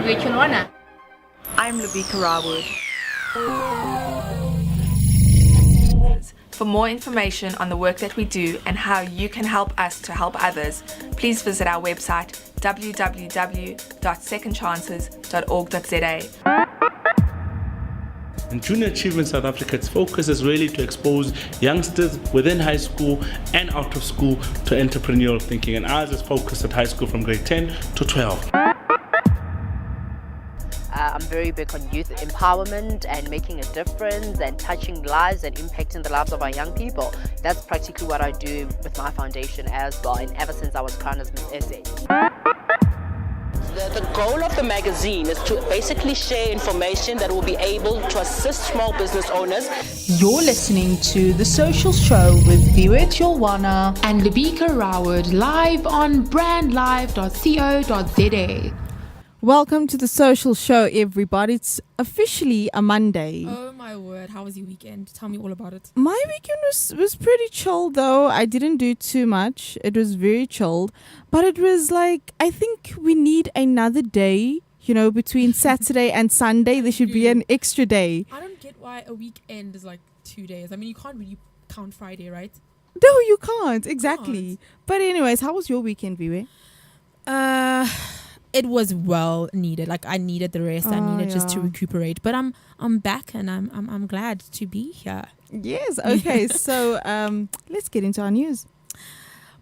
Viwe Chilwana. I'm Lubika Rawood. For more information on the work that we do and how you can help us to help others, please visit our website www.secondchances.org.za. In Junior Achievement South Africa, its focus is really to expose youngsters within high school and out of school to entrepreneurial thinking, and ours is focused at high school from grade 10 to 12. I'm very big on youth empowerment and making a difference and touching lives and impacting the lives of our young people. That's practically what I do with my foundation as well, and ever since I was crowned as Miss SA. The goal of the magazine is to basically share information that will be able to assist small business owners. You're listening to The Social Show with Viwe Chilwana And Lubika Rawood, live on brandlive.co.za. Welcome to The Social Show, everybody. It's officially a Monday. Oh my word, how was your weekend? Tell me all about it. My weekend was pretty chilled though. I didn't do too much. It was very chilled. But it was like, I think we need another day, between Saturday and Sunday. There should be an extra day. I don't get why a weekend is like 2 days. I mean, you can't really count Friday, right? No, you can't. Exactly. But anyways, how was your weekend, Viwe? It was well needed. Like I needed the rest. I needed just to recuperate. But I'm back and I'm glad to be here. Yes. Okay. So let's get into our news.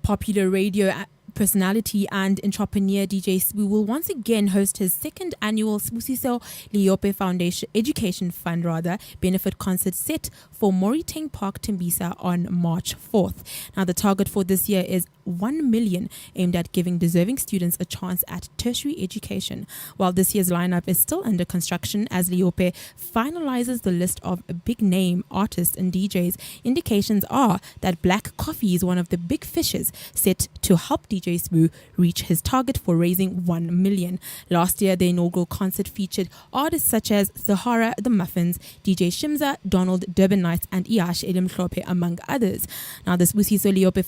Popular radio personality and entrepreneur DJ Sbu will once again host his second annual Sibusiso Leope Foundation Education Fund benefit concert set for Moriteng Park, Tembisa on March 4th. Now the target for this year is 1 million, aimed at giving deserving students a chance at tertiary education. While this year's lineup is still under construction as Leope finalizes the list of big name artists and DJs, indications are that Black Coffee is one of the big fishes set to help DJ Sbu reach his target for raising 1 million. Last year, the inaugural concert featured artists such as Zahara the Muffins, DJ Shimza, Donald Durban Knights, and Iash Elimhlope, among others. Now, the Sibusiso Leope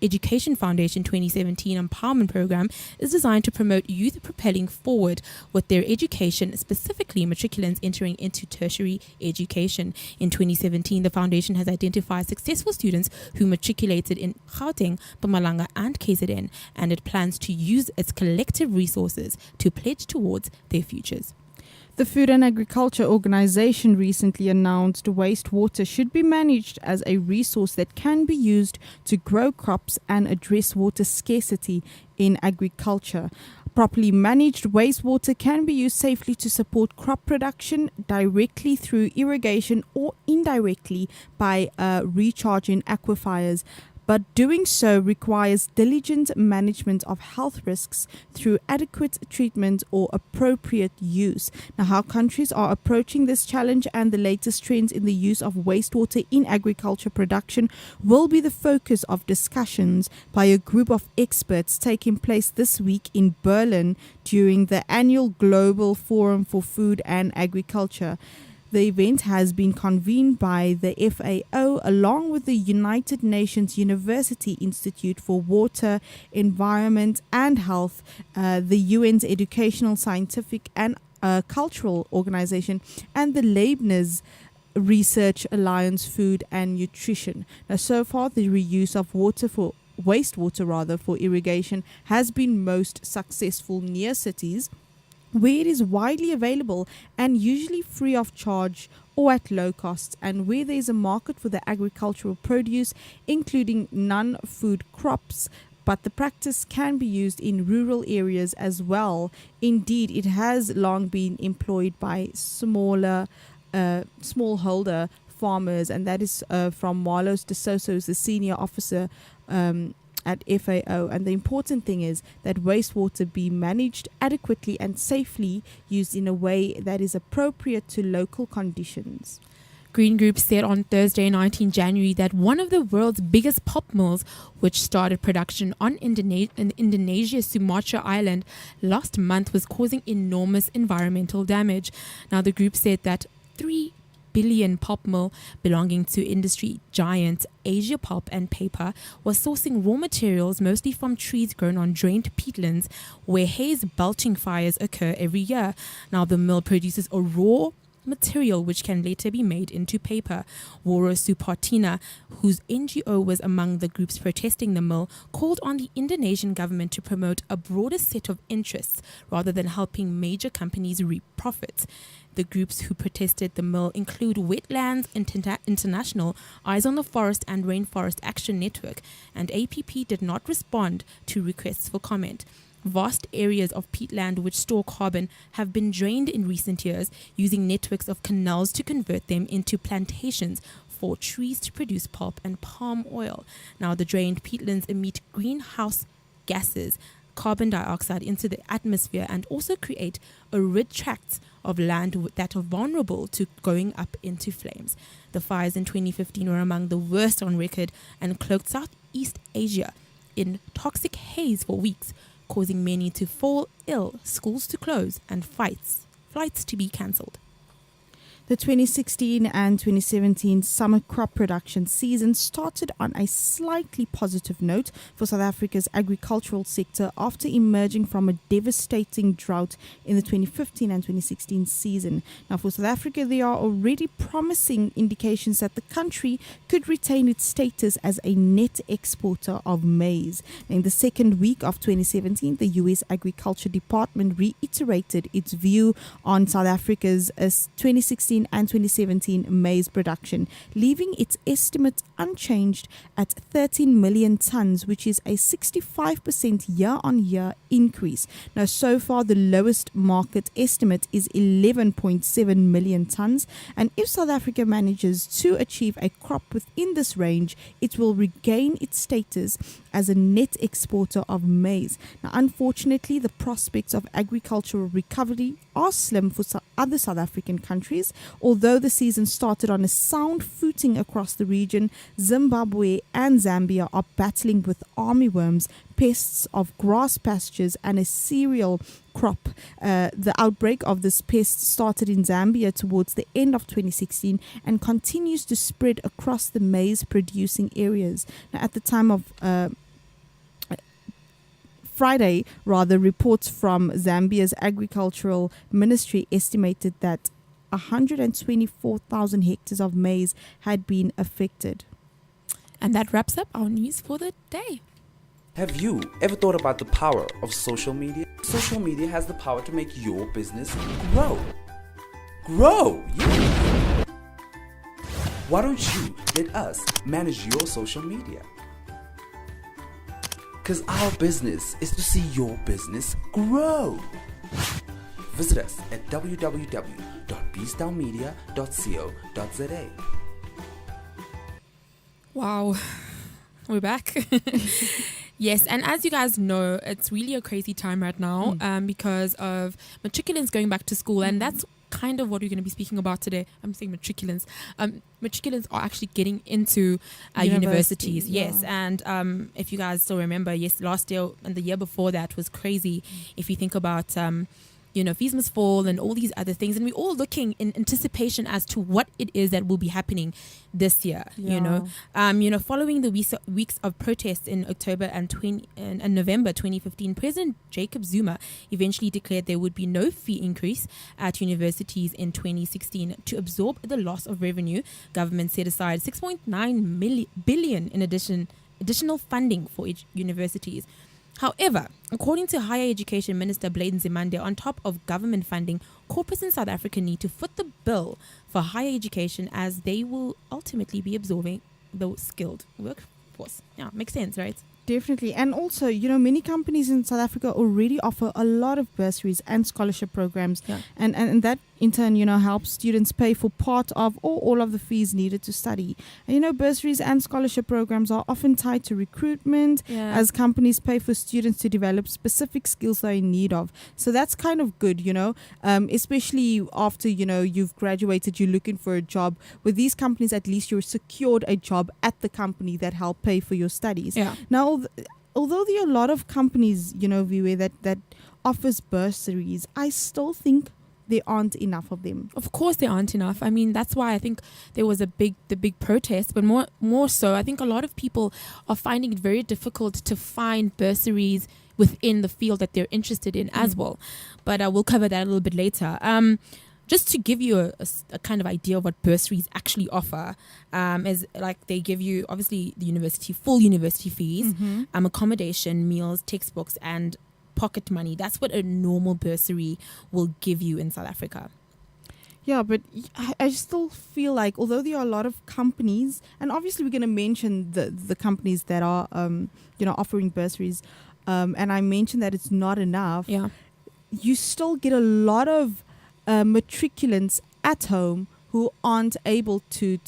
Education Foundation 2017 empowerment program is designed to promote youth propelling forward with their education, specifically matriculants entering into tertiary education. In 2017, the foundation has identified successful students who matriculated in Gauteng, Mpumalanga, and KZN, and it plans to use its collective resources to pledge towards their futures. The Food and Agriculture Organization recently announced wastewater should be managed as a resource that can be used to grow crops and address water scarcity in agriculture. Properly managed wastewater can be used safely to support crop production directly through irrigation or indirectly by recharging aquifers. But doing so requires diligent management of health risks through adequate treatment or appropriate use. Now, how countries are approaching this challenge and the latest trends in the use of wastewater in agriculture production will be the focus of discussions by a group of experts taking place this week in Berlin during the annual Global Forum for Food and Agriculture. The event has been convened by the FAO along with the United Nations University Institute for Water, Environment and Health, the UN's Educational, Scientific and Cultural Organization, and the Leibniz Research Alliance Food and Nutrition. Now, so far, the reuse of wastewater for irrigation has been most successful near cities, where it is widely available and usually free of charge or at low cost, and where there is a market for the agricultural produce, including non-food crops. But the practice can be used in rural areas as well. Indeed, it has long been employed by smallholder farmers, and that is from Marlos de Soso, who's the senior officer at FAO. And the important thing is that wastewater be managed adequately and safely, used in a way that is appropriate to local conditions. Green Group said on Thursday, 19 January, that one of the world's biggest pulp mills, which started production on Indonesia's Sumatra Island last month, was causing enormous environmental damage. Now, the group said that 3 billion pulp mill belonging to industry giant Asia Pulp and Paper was sourcing raw materials mostly from trees grown on drained peatlands where haze belching fires occur every year. Now the mill produces a raw material which can later be made into paper. Woro Supartina, whose NGO was among the groups protesting the mill, called on the Indonesian government to promote a broader set of interests rather than helping major companies reap profits. The groups who protested the mill include Wetlands International, Eyes on the Forest and Rainforest Action Network, and APP did not respond to requests for comment. Vast areas of peatland which store carbon have been drained in recent years using networks of canals to convert them into plantations for trees to produce pulp and palm oil. Now, the drained peatlands emit greenhouse gases, carbon dioxide into the atmosphere, and also create arid tracts of land that are vulnerable to going up into flames. The fires in 2015 were among the worst on record and cloaked Southeast Asia in toxic haze for weeks, causing many to fall ill, schools to close, and flights to be cancelled. The 2016 and 2017 summer crop production season started on a slightly positive note for South Africa's agricultural sector after emerging from a devastating drought in the 2015 and 2016 season. Now, for South Africa, there are already promising indications that the country could retain its status as a net exporter of maize. In the second week of 2017, the U.S. Agriculture Department reiterated its view on South Africa's 2016 and 2017 maize production, leaving its estimate unchanged at 13 million tons, which is a 65% year-on-year increase. Now, so far, the lowest market estimate is 11.7 million tons, and if South Africa manages to achieve a crop within this range, it will regain its status as a net exporter of maize. Now, unfortunately, the prospects of agricultural recovery are slim for other South African countries. Although the season started on a sound footing across the region, Zimbabwe and Zambia are battling with armyworms, pests of grass pastures, and a cereal crop. The outbreak of this pest started in Zambia towards the end of 2016 and continues to spread across the maize-producing areas. Now, at the time of Friday, reports from Zambia's agricultural ministry estimated that 124,000 hectares of maize had been affected. And that wraps up our news for the day. Have you ever thought about the power of social media? Social media has the power to make your business grow. Grow! Yeah. Why don't you let us manage your social media? Because our business is to see your business grow. Visit us at www.bstownmedia.co.za. Wow, we're back. Yes, and as you guys know, it's really a crazy time right now because of matriculants going back to school, and that's kind of what we're going to be speaking about today. I'm saying matriculants. Matriculants are actually getting into universities. Yeah. Yes, and if you guys still remember, yes, last year and the year before that was crazy. If you think about fees must fall and all these other things, and we're all looking in anticipation as to what it is that will be happening this year. Following the weeks of protests in October and November 2015, President Jacob Zuma eventually declared there would be no fee increase at universities in 2016 to absorb the loss of revenue. Government set aside 6.9 billion in additional funding for universities. However, according to Higher Education Minister Bladen Zimande, on top of government funding, corporates in South Africa need to foot the bill for higher education as they will ultimately be absorbing the skilled workforce. Yeah, makes sense, right? Definitely. And also, many companies in South Africa already offer a lot of bursaries and scholarship programs. Yeah. And that in turn, helps students pay for part of or all of the fees needed to study. And, bursaries and scholarship programs are often tied to recruitment as companies pay for students to develop specific skills they're in need of. So that's kind of good, especially after, you've graduated, you're looking for a job. With these companies, at least you're secured a job at the company that help pay for your studies. Yeah. Now, although there are a lot of companies, Viwe, that offers bursaries, I still think there aren't enough of them? Of course, there aren't enough. I mean, that's why I think there was the big protest. But more so, I think a lot of people are finding it very difficult to find bursaries within the field that they're interested in as well. But we'll cover that a little bit later. Just to give you a kind of idea of what bursaries actually offer, is like they give you obviously the full university fees, accommodation, meals, textbooks, and pocket money. That's what a normal bursary will give you in South Africa. Yeah, but I still feel like, although there are a lot of companies, and obviously we're going to mention the companies that are offering bursaries, and I mentioned that it's not enough. Yeah, you still get a lot of matriculants at home who aren't able to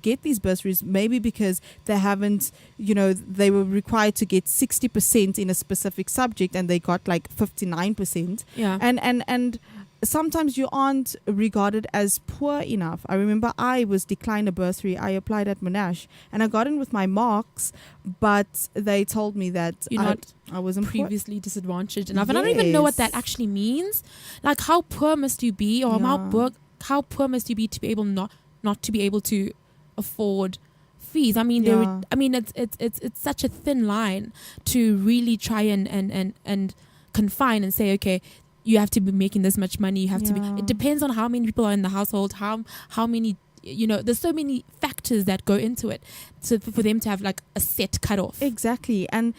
get these bursaries, maybe because they haven't, they were required to get 60% in a specific subject and they got like 59%. Yeah. And sometimes you aren't regarded as poor enough. I remember I was declined a bursary. I applied at Monash and I got in with my marks, but they told me that I wasn't previously disadvantaged enough. And I don't even know what that actually means. Like, how poor must you be, or how poor must you be to be able not to be able to afford fees? I mean, it's such a thin line to really try and confine and say, okay, you have to be making this much money. You have to be. It depends on how many people are in the household. How many. There's so many factors that go into it, so for them to have like a set cutoff. Exactly, and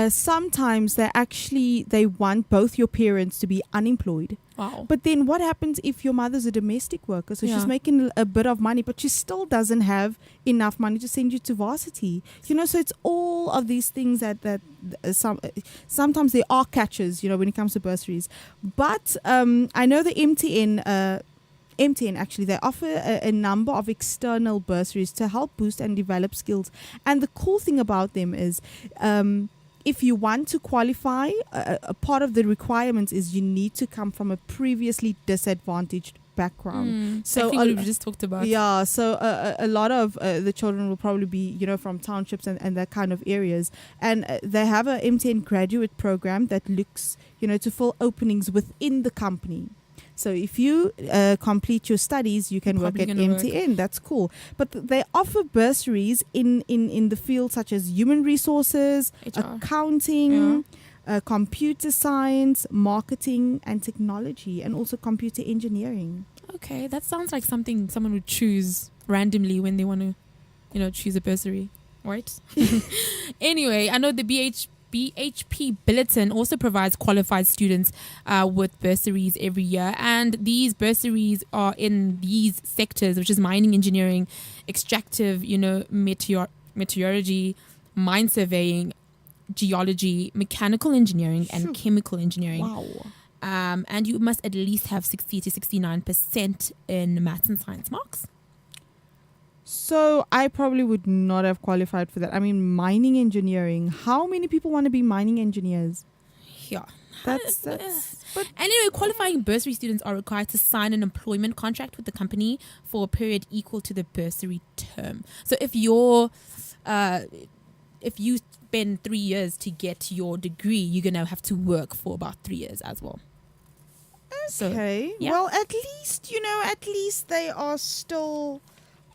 sometimes they want both your parents to be unemployed. Wow. But then what happens if your mother's a domestic worker? So she's making a bit of money, but she still doesn't have enough money to send you to varsity. So it's all of these things that sometimes there are catches, when it comes to bursaries. But I know the MTN actually, they offer a number of external bursaries to help boost and develop skills. And the cool thing about them is if you want to qualify, a part of the requirements is you need to come from a previously disadvantaged background. So I think we just talked about. Yeah, so a lot of the children will probably be, from townships and that kind of areas. And they have a MTN graduate program that looks, to fill openings within the company. So if you complete your studies, you can work at MTN. That's cool. But they offer bursaries in the fields such as human resources, HR. Accounting, computer science, marketing and technology, and also computer engineering. Okay, that sounds like something someone would choose randomly when they want to, choose a bursary, right? Anyway, I know the BHP Bulletin also provides qualified students with bursaries every year, and these bursaries are in these sectors, which is mining engineering, extractive, meteorology, mine surveying, geology, mechanical engineering, and chemical engineering. Wow. And you must at least have 60 to 69% in maths and science marks. So I probably would not have qualified for that. I mean, mining engineering. How many people want to be mining engineers? Yeah. But anyway, qualifying bursary students are required to sign an employment contract with the company for a period equal to the bursary term. So if you spend 3 years to get your degree, you're going to have to work for about 3 years as well. Okay. So, yeah. Well, at least they are still,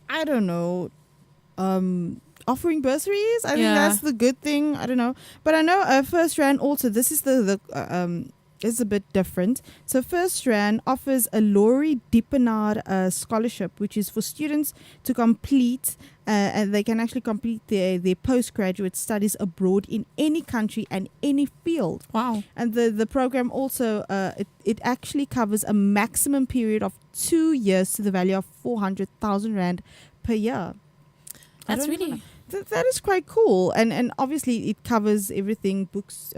I don't know, offering bursaries. I think that's the good thing. I don't know. But I know First Rand also, this is is a bit different. So First Rand offers a Laurie Dippenaar scholarship, which is for students to complete, and they can actually complete their postgraduate studies abroad in any country and any field. Wow. And the program also, it actually covers a maximum period of 2 years to the value of 400,000 Rand per year. That's really... That is quite cool. And obviously it covers everything, books,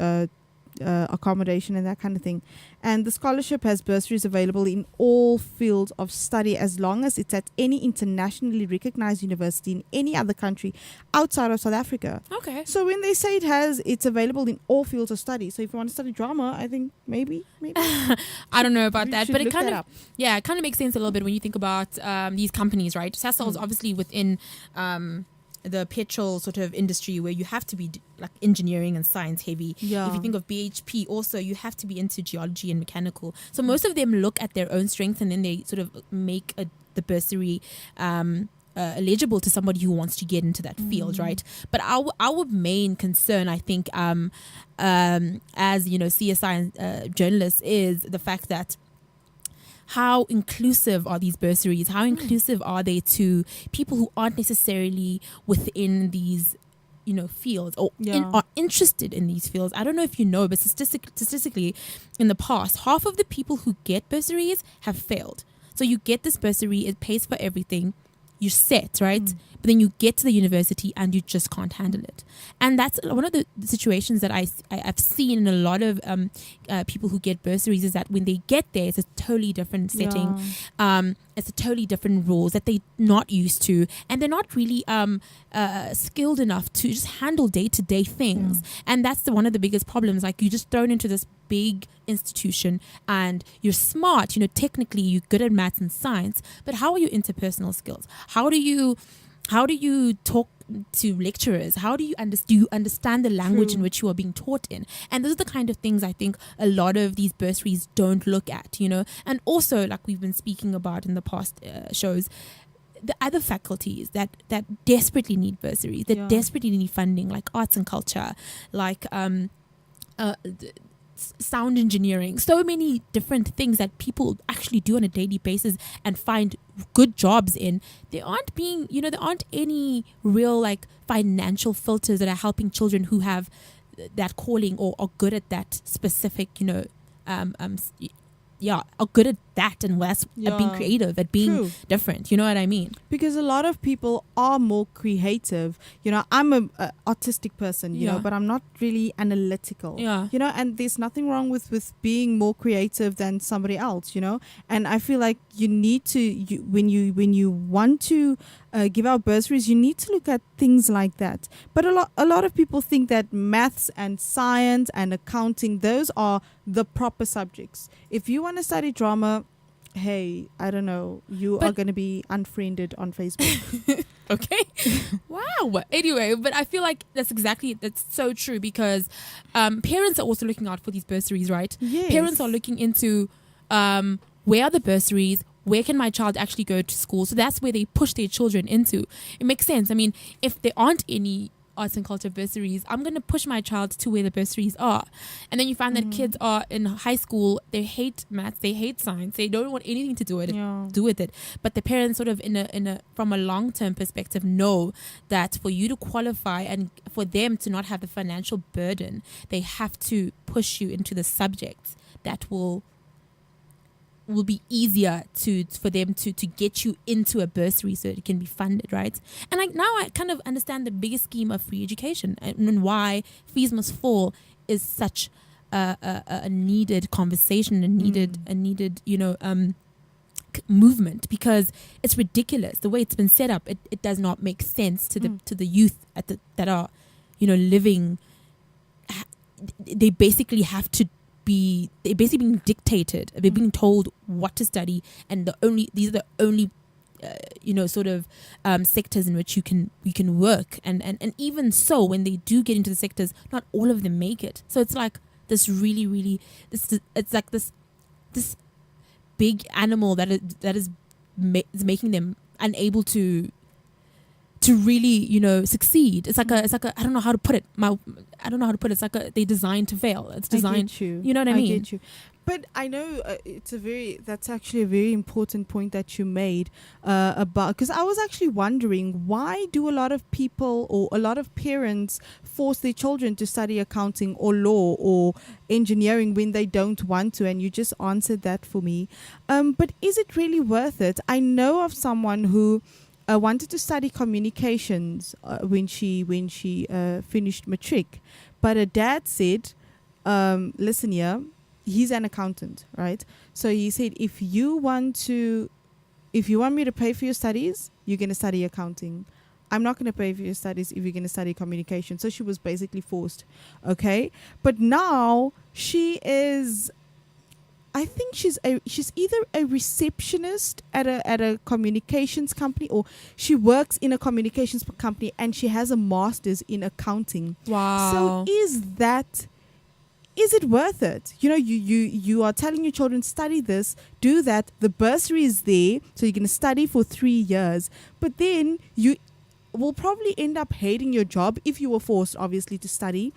accommodation and that kind of thing. And the scholarship has bursaries available in all fields of study as long as it's at any internationally recognized university in any other country outside of South Africa. Okay. So when they say it's available in all fields of study. So if you want to study drama, I think maybe. I don't know about that, but it kind of up. Makes sense a little bit when you think about these companies, right? Sasol is obviously within the petrol sort of industry where you have to be like engineering and science heavy. Yeah. If you think of BHP, also you have to be into geology and mechanical. So most of them look at their own strengths and then they sort of make the bursary eligible to somebody who wants to get into that field, right? But our main concern, I think, as you know, CSI journalists, is the fact that how inclusive are these bursaries? How inclusive are they to people who aren't necessarily within these, you know, fields or are interested in these fields? I don't know if you know, but statistically, in the past, half of the people who get bursaries have failed. So you get this bursary, it pays for everything, you're set, right? But then you get to the university and you just can't handle it. And that's one of the situations that I've seen in a lot of people who get bursaries, is that when they get there, it's a totally different setting. It's a totally different rules that they're not used to. And they're not really skilled enough to just handle day-to-day things. And that's one of the biggest problems. Like, you're just thrown into this big institution and you're smart, you know, technically you're good at maths and science, but how are your interpersonal skills? How do you talk to lecturers? How do you understand the language in which you are being taught in? And those are the kind of things I think a lot of these bursaries don't look at, you know. And also, like we've been speaking about in the past shows, the other faculties that desperately need bursaries, that desperately need funding, like arts and culture, like sound engineering, so many different things that people actually do on a daily basis and find good jobs in. There aren't any real like financial filters that are helping children who have that calling or are good at that specific, you know, are good at that, and at being creative, at being different. You know what I mean? Because a lot of people are more creative. You know, I'm a artistic person, you know, but I'm not really analytical. Yeah. You know, and there's nothing wrong with being more creative than somebody else, you know. And I feel like you need to, when you want to give out bursaries, you need to look at things like that. But a lot of people think that maths and science and accounting, those are the proper subjects. If you want to study drama, hey, I don't know, you are going to be unfriended on Facebook. Okay. Wow. Anyway, but I feel like that's so true, because parents are also looking out for these bursaries, right? Yes. Parents are looking into where are the bursaries, where can my child actually go to school? So that's where they push their children into. It makes sense. I mean, if there aren't any arts and culture bursaries, I'm going to push my child to where the bursaries are. And then you find that kids are in high school, they hate maths, they hate science, they don't want anything to do with it. But the parents sort of from a long-term perspective know that for you to qualify and for them to not have the financial burden, they have to push you into the subjects that will be easier for them to get you into a bursary so that it can be funded, right? And now I kind of understand the biggest scheme of free education and why fees must fall is such a needed conversation, a needed you know, movement, because it's ridiculous the way it's been set up. It does not make sense to the youth that are, you know, living. They basically they're basically being dictated. They're being told what to study, and these are the only you know, sort of sectors in which you can work, and even so, when they do get into the sectors, not all of them make it. So it's like this really it's like this big animal that is making them unable to really, you know, succeed. It's like a I don't know how to put it. It's like they're designed to fail. It's designed. I get you. You know what I mean? I get you. But I know that's actually a very important point that you made about, because I was actually wondering, why do a lot of people or a lot of parents force their children to study accounting or law or engineering when they don't want to? And you just answered that for me. But is it really worth it? I know of someone who wanted to study communications when she finished matric, but her dad said, listen here, he's an accountant, right? So he said, if you want me to pay for your studies, you're going to study accounting. I'm not going to pay for your studies if you're going to study communication. So she was basically forced. Okay. But now she is I think she's either a receptionist at a communications company, or she works in a communications company, and she has a master's in accounting. Wow. So is it worth it? You are telling your children, study this, do that. The bursary is there, so you're going to study for 3 years. But then you will probably end up hating your job if you were forced, obviously, to study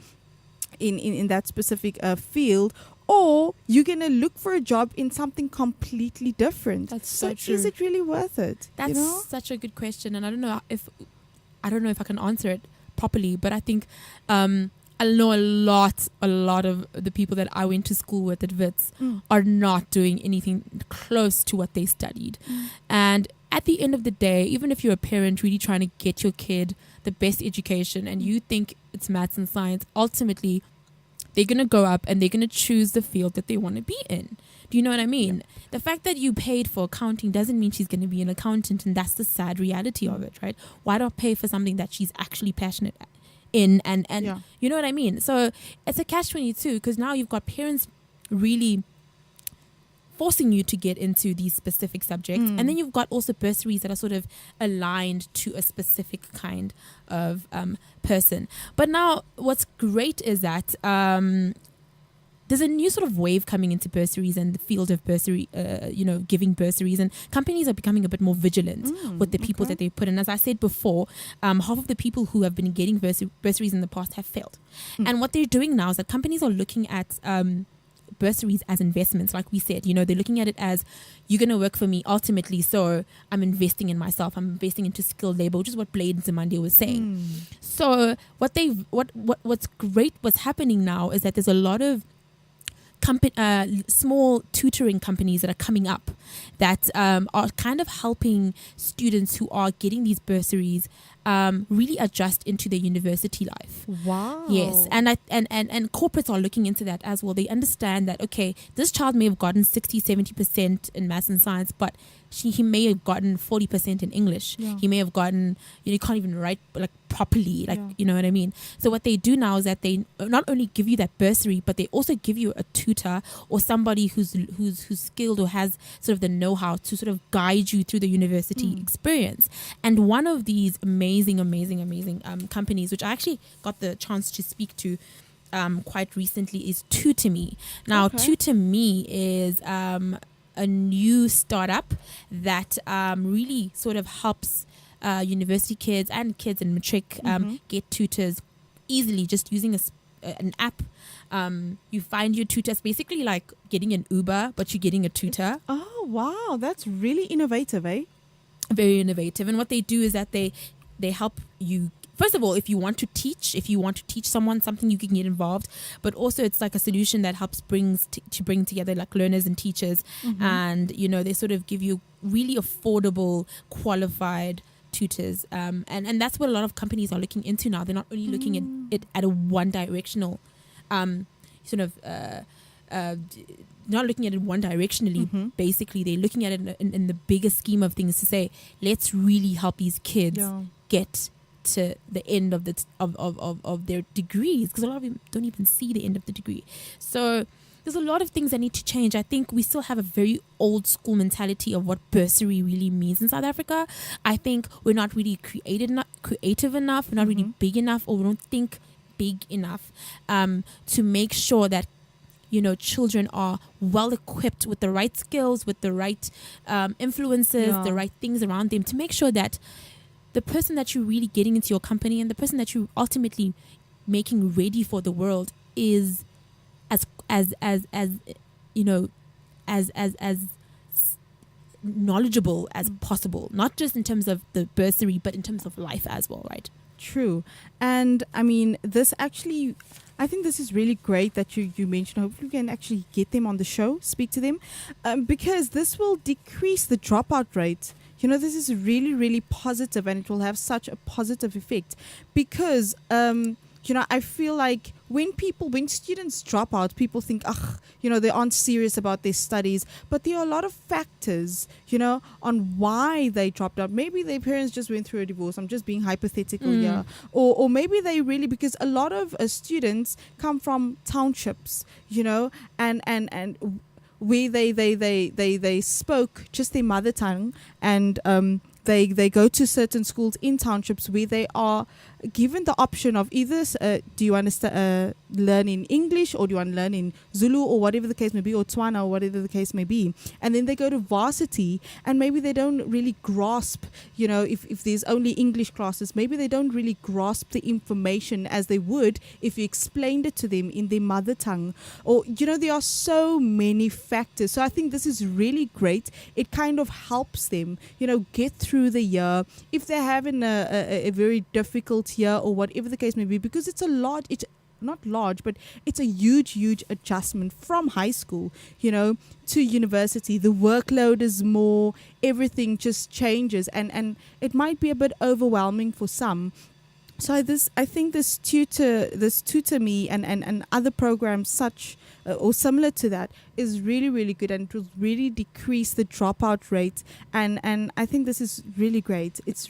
in that specific field. Or you're going to look for a job in something completely different. That's so true. Is it really worth it? That's such a good question. And I don't know if I can answer it properly, but I think I know a lot of the people that I went to school with at WITS are not doing anything close to what they studied. And at the end of the day, even if you're a parent really trying to get your kid the best education and you think it's maths and science, ultimately they're going to go up and they're going to choose the field that they want to be in. Do you know what I mean? Yeah. The fact that you paid for accounting doesn't mean she's going to be an accountant, and that's the sad reality of it, right? Why not pay for something that she's actually passionate in and you know what I mean? So it's a catch-22, because now you've got parents really forcing you to get into these specific subjects, and then you've got also bursaries that are sort of aligned to a specific kind of person. But now what's great is that there's a new sort of wave coming into bursaries and the field of bursary, giving bursaries, and companies are becoming a bit more vigilant with the people that they put in. As I said before, half of the people who have been getting bursaries in the past have failed. And what they're doing now is that companies are looking at bursaries as investments. Like we said, they're looking at it as, you're going to work for me ultimately, so I'm investing in myself, I'm investing into skilled labor, which is what Blade Nzimande was saying. So what's happening now is that there's a lot of small tutoring companies that are coming up that are kind of helping students who are getting these bursaries really adjust into their university life. Wow. Yes, and corporates are looking into that as well. They understand that, okay, this child may have gotten 60-70% in maths and science, but he may have gotten 40% in English. Yeah. He may have gotten, you can't even write like properly, you know what I mean? So what they do now is that they not only give you that bursary, but they also give you a tutor or somebody who's skilled or has sort of the know-how to sort of guide you through the university experience. And one of these amazing companies, which I actually got the chance to speak to quite recently, is Tutor Me. Now, Tutor Me is a new startup that really sort of helps university kids and kids in matric get tutors easily, just using an app. You find your tutors, basically like getting an Uber, but you're getting a tutor. Oh, wow. That's really innovative, eh? Very innovative. And what they do is that they help you. First of all, if you want to teach someone something, you can get involved. But also, it's like a solution that helps bring together like learners and teachers, and they sort of give you really affordable, qualified tutors. And that's what a lot of companies are looking into now. They're not only looking at it at a one-directional, not looking at it one directionally. Basically, they're looking at it in the bigger scheme of things to say, let's really help these kids get to the end of their degrees, because a lot of them don't even see the end of the degree. So there's a lot of things that need to change. I think we still have a very old school mentality of what bursary really means in South Africa. I think we're not really creative enough, we're not really big enough, or we don't think big enough to make sure that children are well equipped with the right skills, with the right influences, the right things around them, to make sure that the person that you're really getting into your company and the person that you're ultimately making ready for the world is as knowledgeable as possible, not just in terms of the bursary, but in terms of life as well, right? True. And I mean, I think this is really great that you mentioned. Hopefully we can actually get them on the show, speak to them, because this will decrease the dropout rate. This is really, really positive, and it will have such a positive effect because, I feel like when students drop out, people think, they aren't serious about their studies. But there are a lot of factors, on why they dropped out. Maybe their parents just went through a divorce. I'm just being hypothetical here. Or maybe they really, because a lot of students come from townships, and where they spoke just their mother tongue, and they go to certain schools in townships where they are given the option of either do you want to learn in English, or do you want to learn in Zulu, or whatever the case may be, or Tswana, or whatever the case may be. And then they go to varsity, and maybe they don't really grasp, if there's only English classes, maybe they don't really grasp the information as they would if you explained it to them in their mother tongue. Or, there are so many factors. So I think this is really great. It kind of helps them, get through the year if they're having a very difficult year, or whatever the case may be, because it's a huge adjustment from high school, to university. The workload is more, everything just changes, and it might be a bit overwhelming for some. So I think this tutor me and other programs such or similar to that is really, really good, and it will really decrease the dropout rate. And I think this is really great. It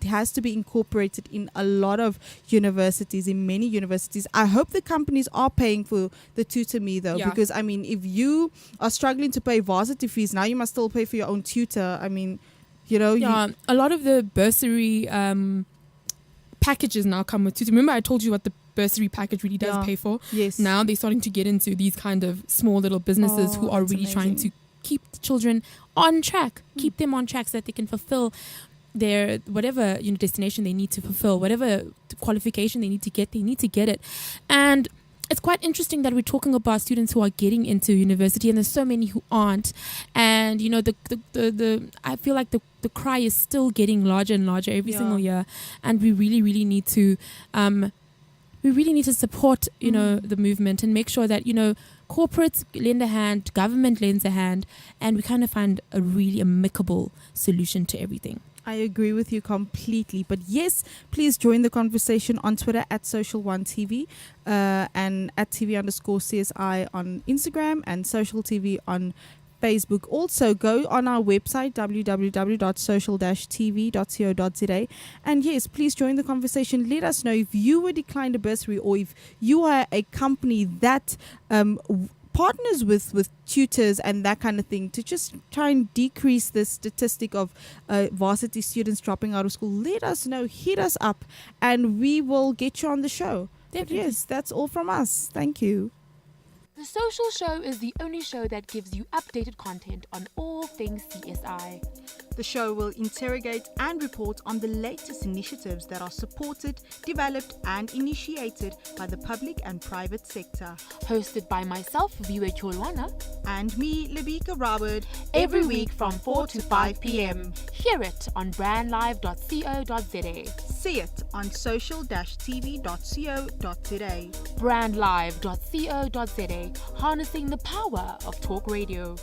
has to be incorporated in a lot of universities, in many universities. I hope the companies are paying for the tutor me though, because if you are struggling to pay varsity fees, now you must still pay for your own tutor. A lot of the bursary packages now come with tutor. Remember I told you what the bursary package really does pay for? Yes. Now they're starting to get into these kind of small little businesses who are really trying to keep the children on track, keep them on track so that they can fulfill their whatever destination they need to fulfill, whatever qualification they need to get it. And it's quite interesting that we're talking about students who are getting into university, and there's so many who aren't. And I feel like the cry is still getting larger and larger every single year, and we really need to support the movement and make sure that corporates lend a hand, government lends a hand, and we kind of find a really amicable solution to everything. I agree with you completely. But yes, please join the conversation on Twitter at Social1TV and at TV_CSI on Instagram and Social TV on Facebook. Also, go on our website www.social-tv.co.za, and yes, please join the conversation. Let us know if you were declined a bursary, or if you are a company that partners with tutors and that kind of thing to just try and decrease the statistic of varsity students dropping out of school. Let us know, hit us up, and we will get you on the show. But yes, that's all from us. Thank you. The Social Show is the only show that gives you updated content on all things CSI. The show will interrogate and report on the latest initiatives that are supported, developed and initiated by the public and private sector. Hosted by myself, Viwe Cholwana, and me, Lebika Robert, every week from 4 to 5 p.m. Hear it on brandlive.co.za. See it on social-tv.co.za. brandlive.co.za, harnessing the power of talk radio.